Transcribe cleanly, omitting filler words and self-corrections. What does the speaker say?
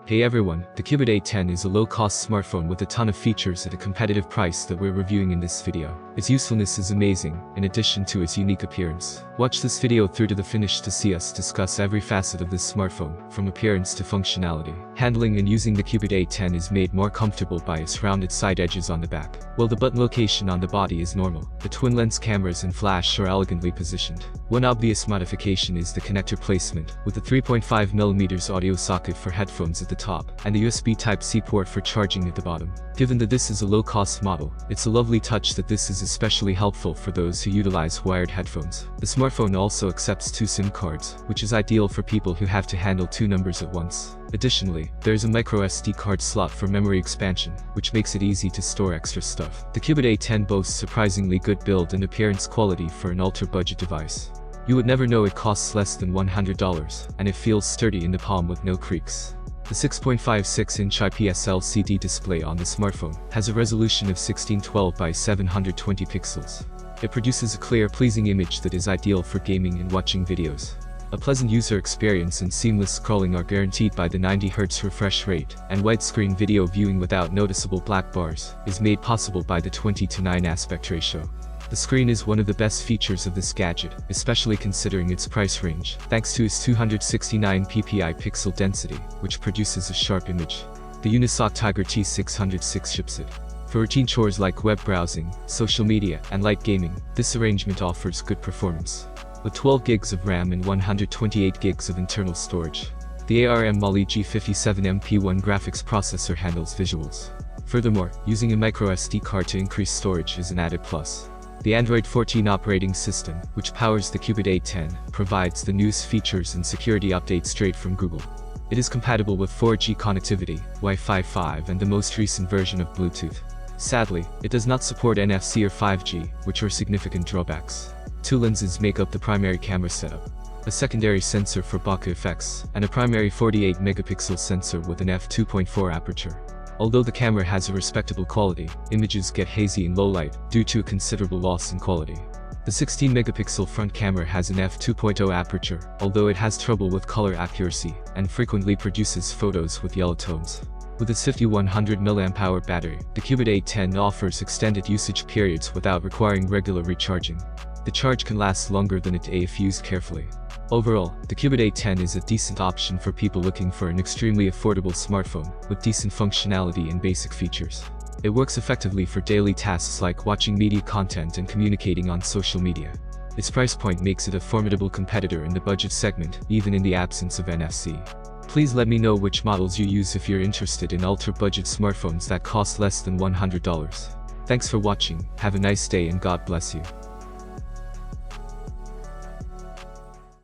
Hey everyone, the Cubot A10 is a low-cost smartphone with a ton of features at a competitive price that we're reviewing in this video. Its usefulness is amazing, in addition to its unique appearance. Watch this video through to the finish to see us discuss every facet of this smartphone, from appearance to functionality. Handling and using the Cubot A10 is made more comfortable by its rounded side edges on the back. While the button location on the body is normal, the twin-lens cameras and flash are elegantly positioned. One obvious modification is the connector placement, with a 3.5mm audio socket for headphones at the top, and the USB Type-C port for charging at the bottom. Given that this is a low-cost model, it's a lovely touch that this is especially helpful for those who utilize wired headphones. The smartphone also accepts 2 SIM cards, which is ideal for people who have to handle 2 numbers at once. Additionally, there is a microSD card slot for memory expansion, which makes it easy to store extra stuff. The Cubot A10 boasts surprisingly good build and appearance quality for an ultra-budget device. You would never know it costs less than $100, and it feels sturdy in the palm with no creaks. The 6.56-inch IPS LCD display on the smartphone has a resolution of 1612 by 720 pixels. It produces a clear, pleasing image that is ideal for gaming and watching videos. A pleasant user experience and seamless scrolling are guaranteed by the 90Hz refresh rate, and widescreen video viewing without noticeable black bars is made possible by the 20:9 aspect ratio. The screen is one of the best features of this gadget, especially considering its price range, thanks to its 269 ppi pixel density, which produces a sharp image. The Unisoc Tiger T606 chipset. For routine chores like web browsing, social media, and light gaming, this arrangement offers good performance. With 12 GB of RAM and 128 GB of internal storage, the ARM Mali G57MP1 graphics processor handles visuals. Furthermore, using a microSD card to increase storage is an added plus. The Android 14 operating system, which powers the Cubot A10, provides the newest features and security updates straight from Google. It is compatible with 4G connectivity, Wi-Fi 5, and the most recent version of Bluetooth. Sadly, it does not support NFC or 5G, which are significant drawbacks. 2 lenses make up the primary camera setup, a secondary sensor for bokeh effects, and a primary 48-megapixel sensor with an f2.4 aperture. Although the camera has a respectable quality, images get hazy in low light due to a considerable loss in quality. The 16-megapixel front camera has an f2.0 aperture, although it has trouble with color accuracy and frequently produces photos with yellow tones. With its 5100 mAh battery, the Cubot A10 offers extended usage periods without requiring regular recharging. The charge can last longer than it if used carefully. Overall, the Cubot A10 is a decent option for people looking for an extremely affordable smartphone with decent functionality and basic features. It works effectively for daily tasks like watching media content and communicating on social media. Its price point makes it a formidable competitor in the budget segment, even in the absence of NFC. Please let me know which models you use if you're interested in ultra-budget smartphones that cost less than $100. Thanks for watching, have a nice day and God bless you.